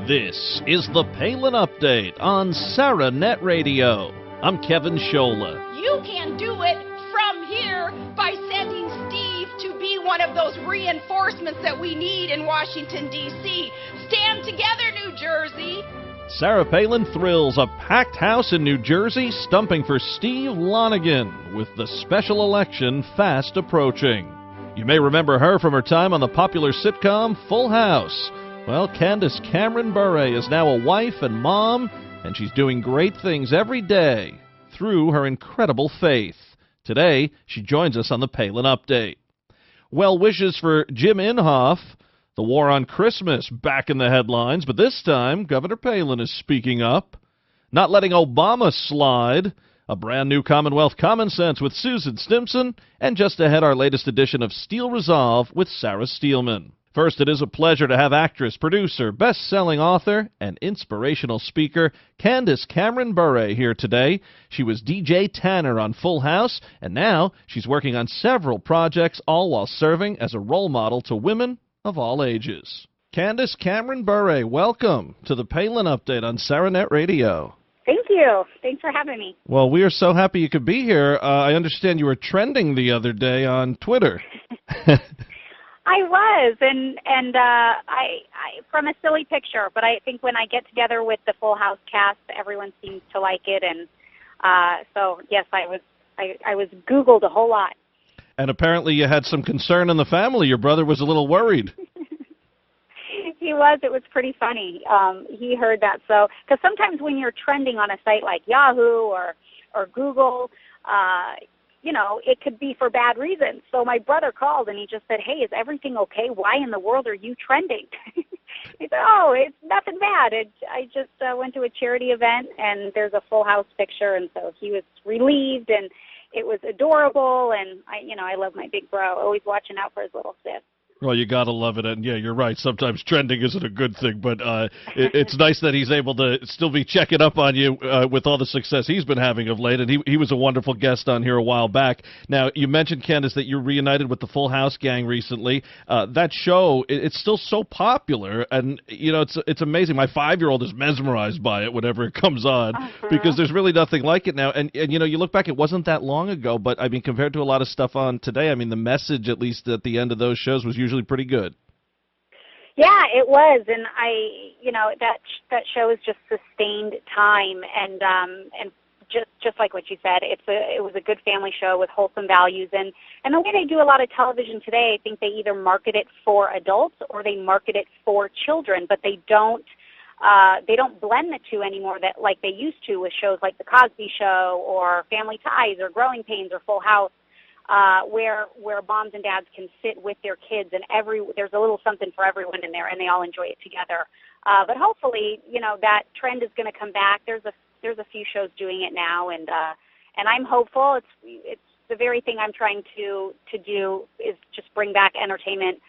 This is the Palin Update on SarahNet Radio. I'm Kevin Scholla. You can do it from here by sending Steve to be one of those reinforcements that we need in Washington, D.C. Stand together, New Jersey. Sarah Palin thrills a packed house in New Jersey, stumping for Steve Lonegan with the special election fast approaching. You may remember her from her time on the popular sitcom Full House. Well, Candace Cameron-Bure is now a wife and mom, and she's doing great things every day through her incredible faith. Today, she joins us on the Palin Update. Well wishes for Jim Inhofe. The war on Christmas back in the headlines, but this time, Governor Palin is speaking up. Not letting Obama slide. A brand new Commonwealth Common Sense with Susan Stimson, and just ahead our latest edition of Steel Resolve with Sarah Steelman. First, it is a pleasure to have actress, producer, best-selling author, and inspirational speaker Candace Cameron-Bure here today. She was DJ Tanner on Full House, and now she's working on several projects, all while serving as a role model to women of all ages. Candace Cameron-Bure, welcome to the Palin Update on SarahNet Radio. Thank you. Thanks for having me. Well, we are so happy you could be here. I understand you were trending the other day on Twitter. I was, and I from a silly picture, but I think when I get together with the Full House cast, everyone seems to like it, and so yes, I was Googled a whole lot. And apparently you had some concern in the family. Your brother was a little worried. He was. It was pretty funny. He heard that. So, because sometimes when you're trending on a site like Yahoo or Google, it could be for bad reasons. So my brother called and he just said, "Hey, is everything okay? Why in the world are you trending?" He said, "Oh, it's nothing bad. I just went to a charity event and there's a Full House picture," and so he was relieved and it was adorable. And I love my big bro, always watching out for his little sis. Well, you got to love it. And, yeah, you're right. Sometimes trending isn't a good thing, but it's nice that he's able to still be checking up on you with all the success he's been having of late. And he was a wonderful guest on here a while back. Now, you mentioned, Candace, that you're reunited with the Full House gang recently. That show, it's still so popular. And, it's amazing. My 5-year-old is mesmerized by it whenever it comes on because there's really nothing like it now. And, you look back, it wasn't that long ago, but, I mean, compared to a lot of stuff on today, I mean, the message, at least at the end of those shows, was usually pretty good. Yeah, it was, and that show is just sustained time, and just like what you said, it was a good family show with wholesome values, and the way they do a lot of television today, I think they either market it for adults or they market it for children, but they don't blend the two anymore that like they used to with shows like The Cosby Show or Family Ties or Growing Pains or Full House. Where moms and dads can sit with their kids, and there's a little something for everyone in there, and they all enjoy it together. But hopefully, that trend is going to come back. There's a few shows doing it now, and I'm hopeful. It's the very thing I'm trying to do is just bring back entertainment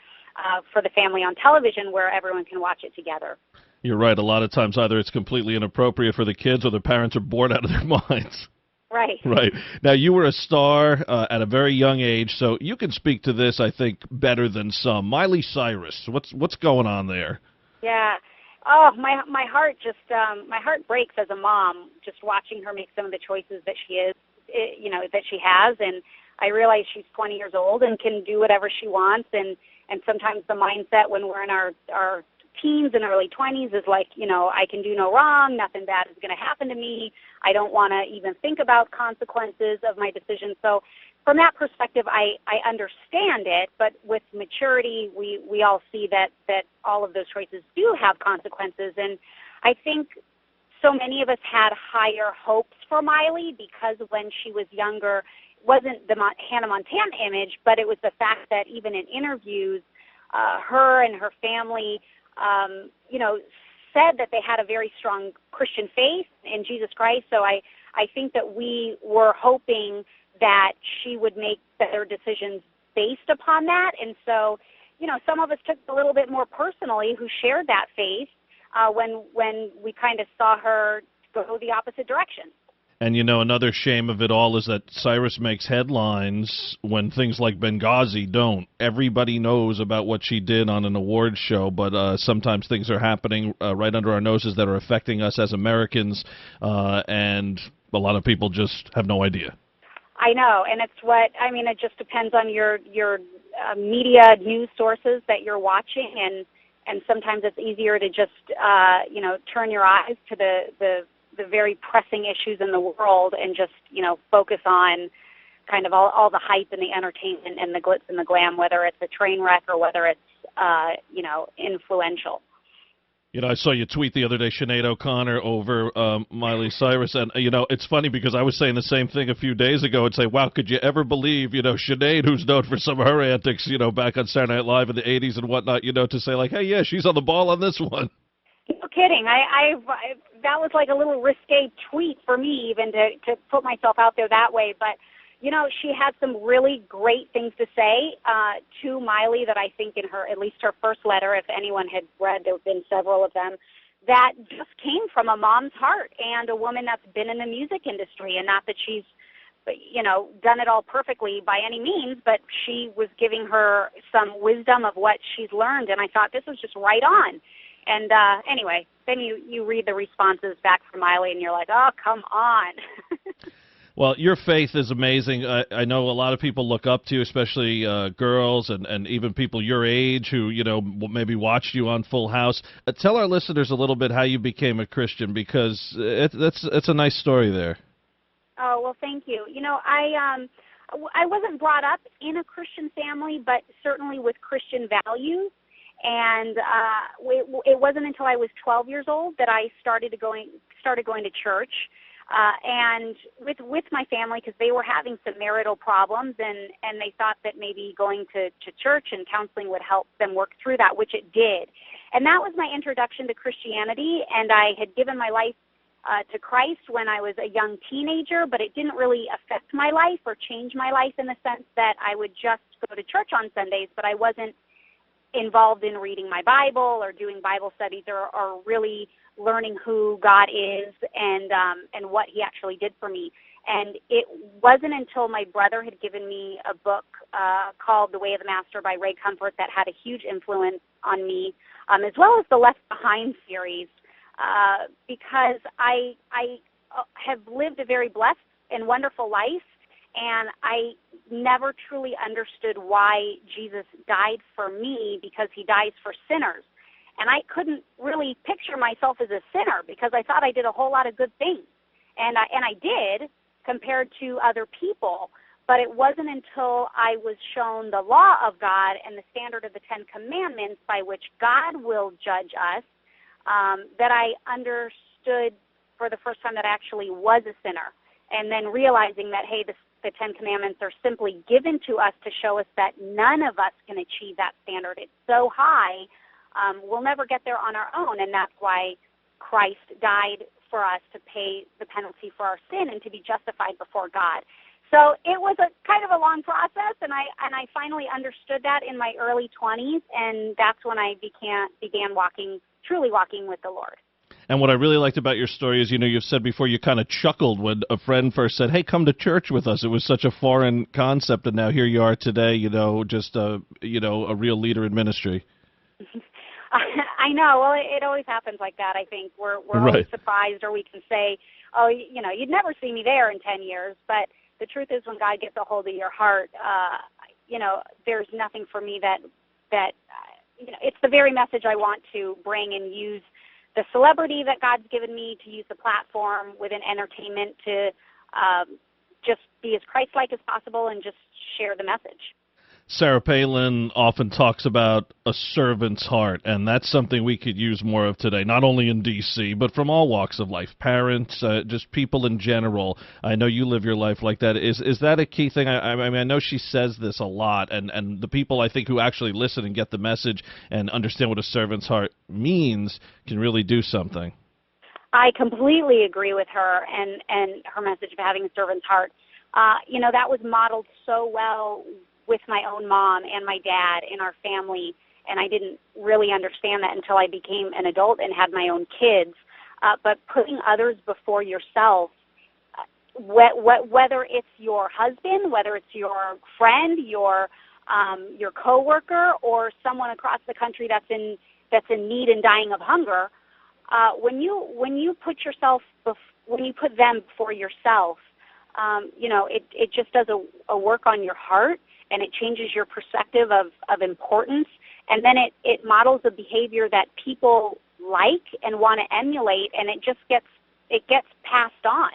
for the family on television where everyone can watch it together. You're right. A lot of times, either it's completely inappropriate for the kids, or the parents are bored out of their minds. Right. Right. Now, you were a star at a very young age, so you can speak to this, I think, better than some. Miley Cyrus, what's going on there? Yeah. Oh, my heart my heart breaks as a mom just watching her make some of the choices that she has, and I realize she's 20 years old and can do whatever she wants, and sometimes the mindset when we're in our teens and early 20s is like, I can do no wrong, nothing bad is going to happen to me, I don't want to even think about consequences of my decisions. So from that perspective, I understand it, but with maturity, we all see that all of those choices do have consequences, and I think so many of us had higher hopes for Miley because when she was younger, it wasn't the Hannah Montana image, but it was the fact that even in interviews, her and her family said that they had a very strong Christian faith in Jesus Christ. So I think that we were hoping that she would make better decisions based upon that. And so, some of us took it a little bit more personally who shared that faith when we kind of saw her go the opposite direction. And, another shame of it all is that Cyrus makes headlines when things like Benghazi don't. Everybody knows about what she did on an awards show, but sometimes things are happening right under our noses that are affecting us as Americans, and a lot of people just have no idea. I know, and it just depends on your media news sources that you're watching, and sometimes it's easier to just, turn your eyes to the very pressing issues in the world and just, focus on kind of all the hype and the entertainment and the glitz and the glam, whether it's a train wreck or whether it's, influential. I saw you tweet the other day, Sinead O'Connor, over Miley Cyrus, and, it's funny because I was saying the same thing a few days ago and say, wow, could you ever believe, Sinead, who's known for some of her antics, back on Saturday Night Live in the 80s and whatnot, to say, like, hey, yeah, she's on the ball on this one. No kidding. I that was like a little risque tweet for me even to put myself out there that way, but she had some really great things to say to Miley that I think in her, at least her first letter, if anyone had read, there have been several of them, that just came from a mom's heart and a woman that's been in the music industry. And not that she's, done it all perfectly by any means, but she was giving her some wisdom of what she's learned. And I thought this was just right on. And anyway, then you read the responses back from Miley and you're like, oh, come on. Well, your faith is amazing. I know a lot of people look up to you, especially girls and even people your age who, maybe watched you on Full House. Tell our listeners a little bit how you became a Christian, because it's a nice story there. Oh, well, thank you. I wasn't brought up in a Christian family, but certainly with Christian values. And it wasn't until I was 12 years old that I started going to church. And with my family, because they were having some marital problems, and they thought that maybe going to church and counseling would help them work through that, which it did. And that was my introduction to Christianity, and I had given my life to Christ when I was a young teenager, but it didn't really affect my life or change my life in the sense that I would just go to church on Sundays, but I wasn't involved in reading my Bible or doing Bible studies or really learning who God is and what He actually did for me. And it wasn't until my brother had given me a book called The Way of the Master by Ray Comfort that had a huge influence on me, as well as the Left Behind series, because I have lived a very blessed and wonderful life, and I never truly understood why Jesus died for me, because He dies for sinners. And I couldn't really picture myself as a sinner because I thought I did a whole lot of good things. And I did compared to other people. But it wasn't until I was shown the law of God and the standard of the Ten Commandments by which God will judge us that I understood for the first time that I actually was a sinner. And then realizing that, hey, the Ten Commandments are simply given to us to show us that none of us can achieve that standard. It's so high. We'll never get there on our own, and that's why Christ died for us to pay the penalty for our sin and to be justified before God. So it was a kind of a long process, and I finally understood that in my early 20s, and that's when I began truly walking with the Lord. And what I really liked about your story is, you've said before you kind of chuckled when a friend first said, hey, come to church with us. It was such a foreign concept, and now here you are today, just a real leader in ministry. I know. Well, it always happens like that. I think we're right. always surprised, or we can say, oh, you'd never see me there in 10 years. But the truth is, when God gets a hold of your heart, there's nothing for me that it's the very message I want to bring and use the celebrity that God's given me to use the platform within entertainment to just be as Christ-like as possible and just share the message. Sarah Palin often talks about a servant's heart, and that's something we could use more of today, not only in D.C., but from all walks of life, parents, just people in general. I know you live your life like that. Is that a key thing? I mean, I know she says this a lot, and the people, I think, who actually listen and get the message and understand what a servant's heart means can really do something. I completely agree with her and her message of having a servant's heart. That was modeled so well with my own mom and my dad in our family, and I didn't really understand that until I became an adult and had my own kids. But putting others before yourself whether it's your husband, whether it's your friend, your coworker, or someone across the country that's in need and dying of hunger, when you put them before yourself, it just does a work on your heart, and it changes your perspective of importance, and then it models a behavior that people like and want to emulate, and it gets passed on,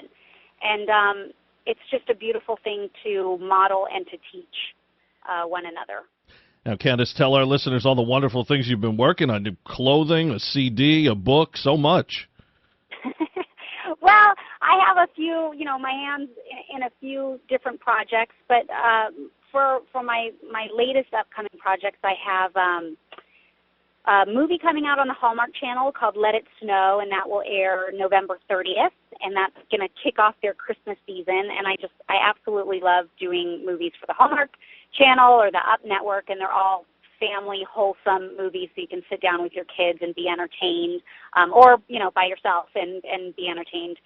and it's just a beautiful thing to model and to teach one another. Now, Candace, tell our listeners all the wonderful things you've been working on: new clothing, a CD, a book, so much. Well, I have a few, my hands in a few different projects, but for my latest upcoming projects, I have a movie coming out on the Hallmark Channel called Let It Snow, and that will air November 30th, and that's going to kick off their Christmas season, and I absolutely love doing movies for the Hallmark Channel or the Up Network, and they're all family, wholesome movies, so you can sit down with your kids and be entertained, or, by yourself and be entertained.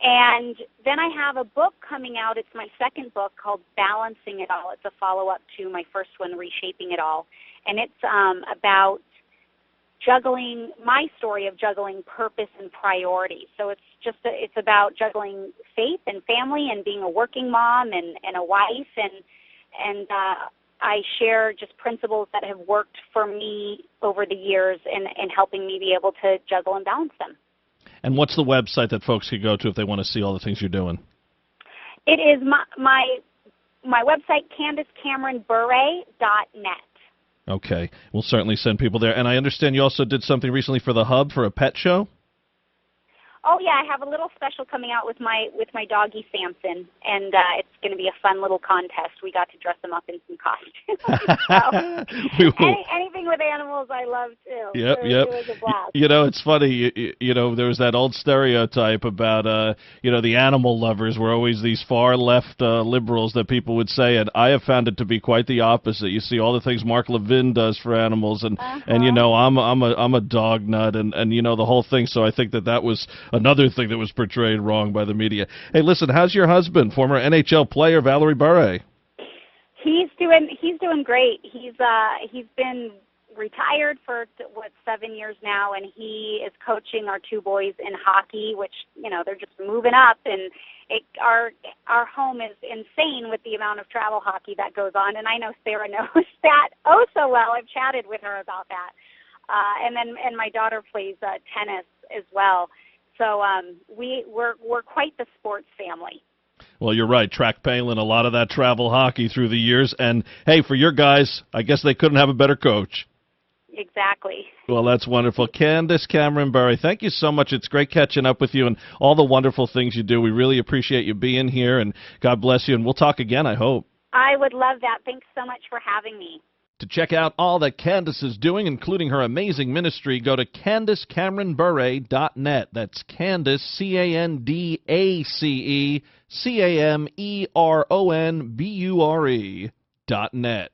And then I have a book coming out. It's my second book called Balancing It All. It's a follow-up to my first one, Reshaping It All. And it's about juggling, my story of juggling purpose and priority. So it's about juggling faith and family and being a working mom and a wife, and I share just principles that have worked for me over the years and helping me be able to juggle and balance them. And what's the website that folks can go to if they want to see all the things you're doing? It is my website, CandaceCameron-Bure.net. Okay. We'll certainly send people there. And I understand you also did something recently for the Hub for a pet show? Oh, yeah, I have a little special coming out with my doggy Samson, and it's going to be a fun little contest. We got to dress him up in some costumes. So, anything with animals I love, too. Yep. It was a blast. It's funny, there was that old stereotype about, the animal lovers were always these far-left liberals that people would say, and I have found it to be quite the opposite. You see all the things Mark Levin does for animals, and I'm a dog nut, and the whole thing, so I think that was another thing that was portrayed wrong by the media. Hey, listen, how's your husband, former NHL player Valerie Bure? He's doing great. He's been retired for 7 years now, and he is coaching our two boys in hockey, which they're just moving up, and our home is insane with the amount of travel hockey that goes on, and I know Sarah knows that so well. I've chatted with her about that, and my daughter plays tennis as well. So we're quite the sports family. Well, you're right. Track Palin, a lot of that travel hockey through the years. And, hey, for your guys, I guess they couldn't have a better coach. Exactly. Well, that's wonderful. Candace Cameron-Bure, thank you so much. It's great catching up with you and all the wonderful things you do. We really appreciate you being here, and God bless you. And we'll talk again, I hope. I would love that. Thanks so much for having me. To check out all that Candace is doing, including her amazing ministry, go to CandaceCameronBure.net. That's Candace, CandaceCameronBure.net.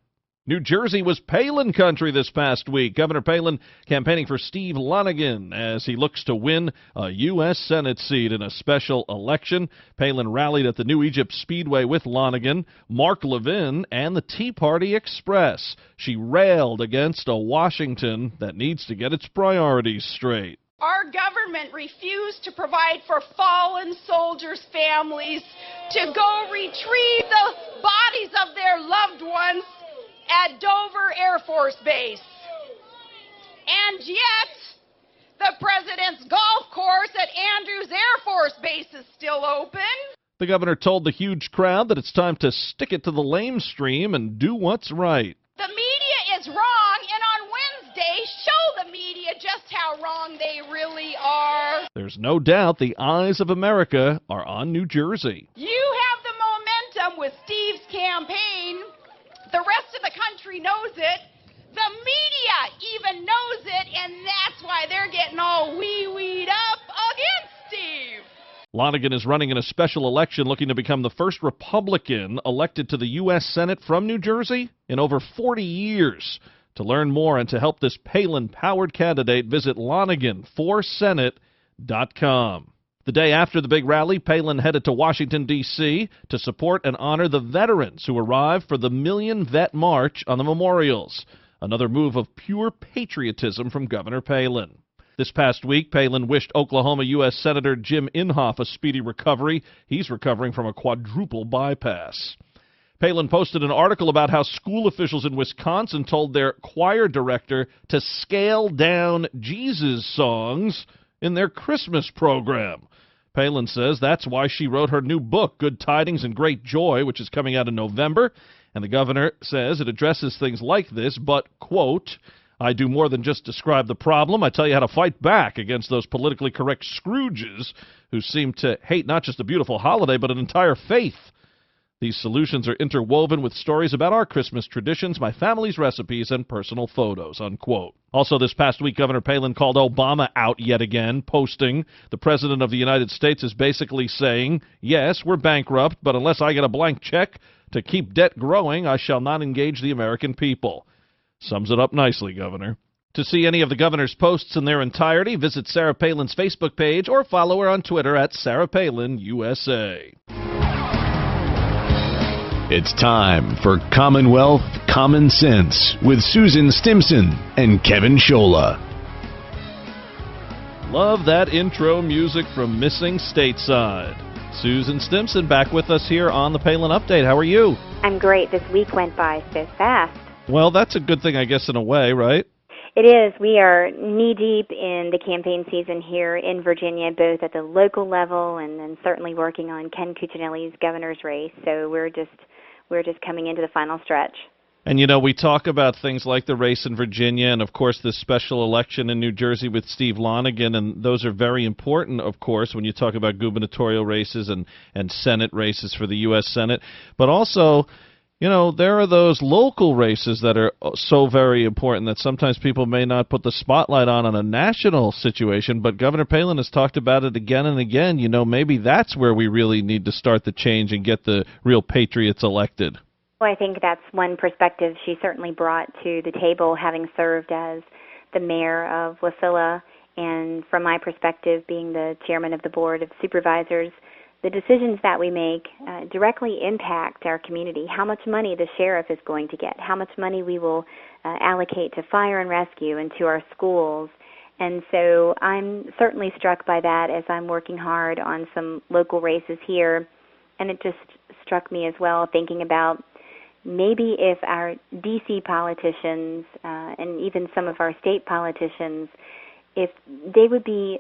New Jersey was Palin country this past week. Governor Palin campaigning for Steve Lonegan as he looks to win a U.S. Senate seat in a special election. Palin rallied at the New Egypt Speedway with Lonegan, Mark Levin, and the Tea Party Express. She railed against a Washington that needs to get its priorities straight. Our government refused to provide for fallen soldiers' families to go retrieve the bodies of their loved ones at Dover Air Force Base. And yet, the president's golf course at Andrews Air Force Base is still open. The governor told the huge crowd that it's time to stick it to the lamestream and do what's right. The media is wrong, and on Wednesday, show the media just how wrong they really are. There's no doubt the eyes of America are on New Jersey. You have the momentum with Steve's campaign. The rest of the country knows it. The media even knows it, and that's why they're getting all wee-weed up against Steve. Lonegan is running in a special election looking to become the first Republican elected to the U.S. Senate from New Jersey in over 40 years. To learn more and to help this Palin-powered candidate, visit LoneganForSenate.com. The day after the big rally, Palin headed to Washington, D.C. to support and honor the veterans who arrived for the Million Vet March on the memorials. Another move of pure patriotism from Governor Palin. This past week, Palin wished Oklahoma U.S. Senator Jim Inhofe a speedy recovery. He's recovering from a quadruple bypass. Palin posted an article about how school officials in Wisconsin told their choir director to scale down Jesus songs in their Christmas program. Palin says that's why she wrote her new book, Good Tidings and Great Joy, which is coming out in November. And the governor says it addresses things like this, but, quote, I do more than just describe the problem. I tell you how to fight back against those politically correct Scrooges who seem to hate not just a beautiful holiday, but an entire faith. These solutions are interwoven with stories about our Christmas traditions, my family's recipes, and personal photos, unquote. Also this past week, Governor Palin called Obama out yet again, posting, the President of the United States is basically saying, yes, we're bankrupt, but unless I get a blank check to keep debt growing, I shall not engage the American people. Sums it up nicely, Governor. To see any of the governor's posts in their entirety, visit Sarah Palin's Facebook page or follow her on Twitter at Sarah Palin USA. It's time for Commonwealth Common Sense with Susan Stimson and Kevin Scholla. Love that intro music from Missing Stateside. Susan Stimson back with us here on the Palin Update. How are you? I'm great. This week went by so fast. Well, that's a good thing, I guess, in a way, right? It is. We are knee-deep in the campaign season here in Virginia, both at the local level and then certainly working on Ken Cuccinelli's governor's race. So we're just coming into the final stretch. And, you know, we talk about things like the race in Virginia and, of course, this special election in New Jersey with Steve Lonegan, and those are very important, of course, when you talk about gubernatorial races and Senate races for the U.S. Senate. But also, you know, there are those local races that are so very important that sometimes people may not put the spotlight on a national situation, but Governor Palin has talked about it again and again. You know, maybe that's where we really need to start the change and get the real patriots elected. Well, I think that's one perspective she certainly brought to the table, having served as the mayor of Wasilla, and from my perspective, being the chairman of the Board of Supervisors. The decisions that we make directly impact our community, how much money the sheriff is going to get, how much money we will allocate to fire and rescue and to our schools. And so I'm certainly struck by that as I'm working hard on some local races here. And it just struck me as well, thinking about maybe if our D.C. politicians and even some of our state politicians, if they would be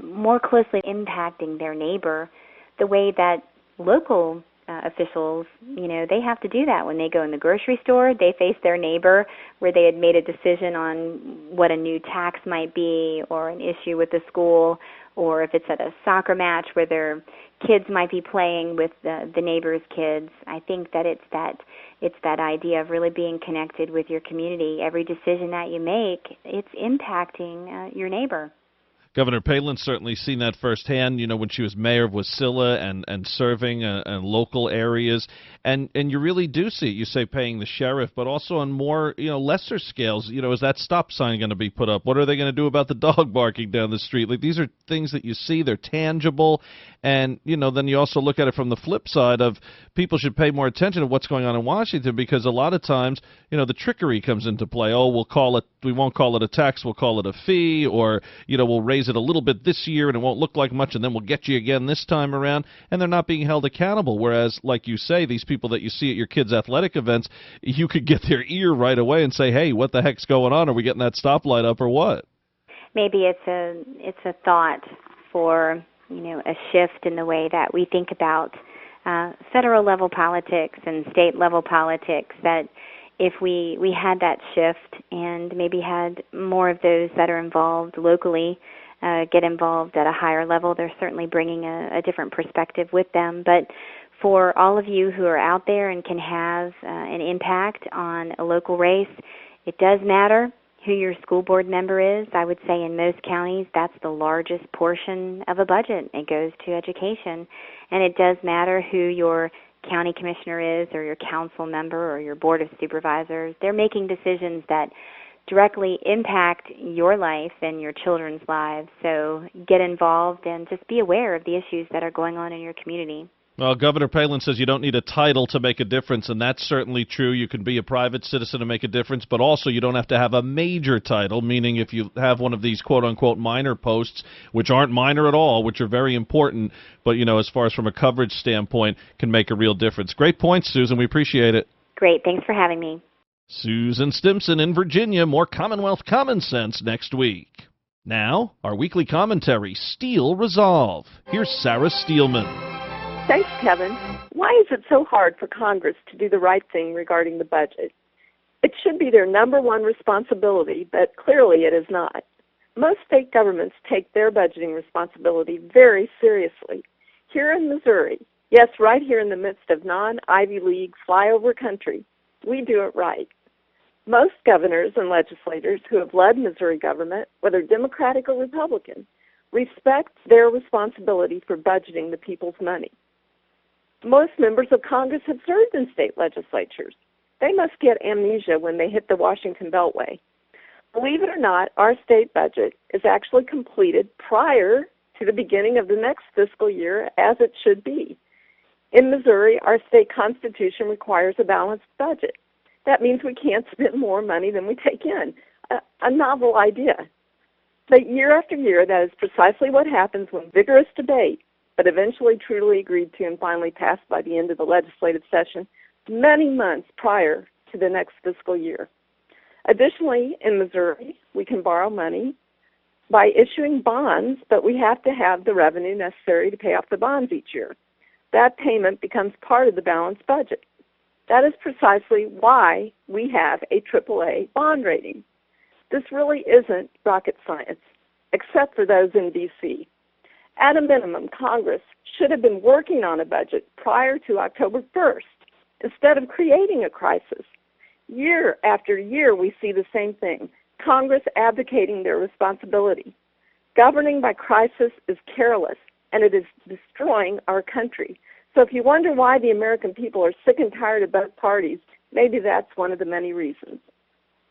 more closely impacting their neighbor, the way that local officials, you know, they have to do that when they go in the grocery store. They face their neighbor where they had made a decision on what a new tax might be or an issue with the school, or if it's at a soccer match where their kids might be playing with the neighbor's kids. I think that it's that idea of really being connected with your community. Every decision that you make, it's impacting your neighbor. Governor Palin's certainly seen that firsthand, you know, when she was mayor of Wasilla and serving in local areas. And you really do see it. You say paying the sheriff, but also on more, you know, lesser scales. You know, is that stop sign going to be put up? What are they going to do about the dog barking down the street? Like, these are things that you see. They're tangible. And, you know, then you also look at it from the flip side of people should pay more attention to what's going on in Washington, because a lot of times, you know, the trickery comes into play. Oh, we won't call it a tax, we'll call it a fee, or, you know, we'll raise it a little bit this year and it won't look like much, and then we'll get you again this time around, and they're not being held accountable. Whereas, like you say, these people that you see at your kids' athletic events, you could get their ear right away and say, hey, what the heck's going on? Are we getting that stoplight up or what? Maybe it's a thought for, you know, a shift in the way that we think about federal level politics and state level politics, that if we had that shift and maybe had more of those that are involved locally get involved at a higher level, they're certainly bringing a different perspective with them. But for all of you who are out there and can have an impact on a local race, it does matter who your school board member is. I would say in most counties that's the largest portion of a budget. It goes to education. And it does matter who your county commissioner is, or your council member, or your board of supervisors. They're making decisions that directly impact your life and your children's lives. So get involved and just be aware of the issues that are going on in your community. Well, Governor Palin says you don't need a title to make a difference, and that's certainly true. You can be a private citizen and make a difference, but also you don't have to have a major title, meaning if you have one of these quote-unquote minor posts, which aren't minor at all, which are very important, but, you know, as far as from a coverage standpoint, can make a real difference. Great points, Susan. We appreciate it. Great. Thanks for having me. Susan Stimson in Virginia. More Commonwealth Common Sense next week. Now, our weekly commentary, Steel Resolve. Here's Sarah Steelman. Thanks, Kevin. Why is it so hard for Congress to do the right thing regarding the budget? It should be their number one responsibility, but clearly it is not. Most state governments take their budgeting responsibility very seriously. Here in Missouri, yes, right here in the midst of non-Ivy League flyover country, we do it right. Most governors and legislators who have led Missouri government, whether Democratic or Republican, respect their responsibility for budgeting the people's money. Most members of Congress have served in state legislatures. They must get amnesia when they hit the Washington Beltway. Believe it or not, our state budget is actually completed prior to the beginning of the next fiscal year, as it should be. In Missouri, our state constitution requires a balanced budget. That means we can't spend more money than we take in. A novel idea. But year after year, that is precisely what happens when vigorous debate, but eventually truly agreed to and finally passed by the end of the legislative session, many months prior to the next fiscal year. Additionally, in Missouri, we can borrow money by issuing bonds, but we have to have the revenue necessary to pay off the bonds each year. That payment becomes part of the balanced budget. That is precisely why we have a AAA bond rating. This really isn't rocket science, except for those in D.C. At a minimum, Congress should have been working on a budget prior to October 1st instead of creating a crisis. Year after year, we see the same thing, Congress abdicating their responsibility. Governing by crisis is careless, and it is destroying our country. So if you wonder why the American people are sick and tired of both parties, maybe that's one of the many reasons.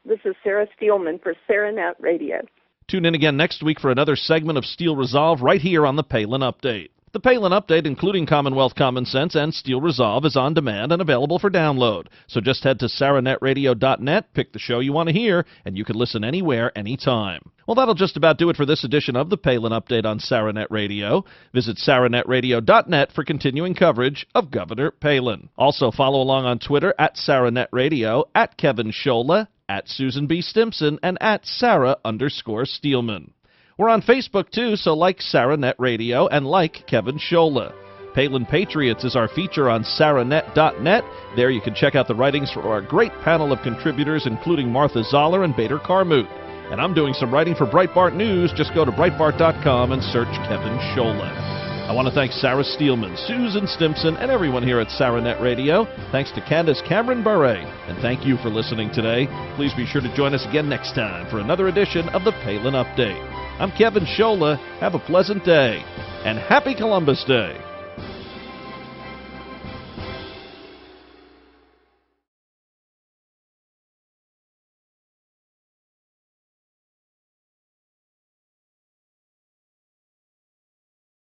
This is Sarah Steelman for SarahNet Radio. Tune in again next week for another segment of Steel Resolve right here on the Palin Update. The Palin Update, including Commonwealth Common Sense and Steel Resolve, is on demand and available for download. So just head to SarahNetRadio.net, pick the show you want to hear, and you can listen anywhere, anytime. Well, that'll just about do it for this edition of the Palin Update on SarahNet Radio. Visit SarahNetRadio.net for continuing coverage of Governor Palin. Also, follow along on Twitter at SarahNet Radio, at Kevin Scholla, at Susan B. Stimson, and at Sarah_Steelman. We're on Facebook, too, so like SarahNet Radio and like Kevin Scholla. Palin Patriots is our feature on SarahNet.net. There you can check out the writings from our great panel of contributors, including Martha Zoller and Bader Carmoot. And I'm doing some writing for Breitbart News. Just go to Breitbart.com and search Kevin Scholla. I want to thank Sarah Steelman, Susan Stimson, and everyone here at SarahNet Radio. Thanks to Candace, Cameron-Bure, and thank you for listening today. Please be sure to join us again next time for another edition of the Palin Update. I'm Kevin Scholla. Have a pleasant day, and Happy Columbus Day.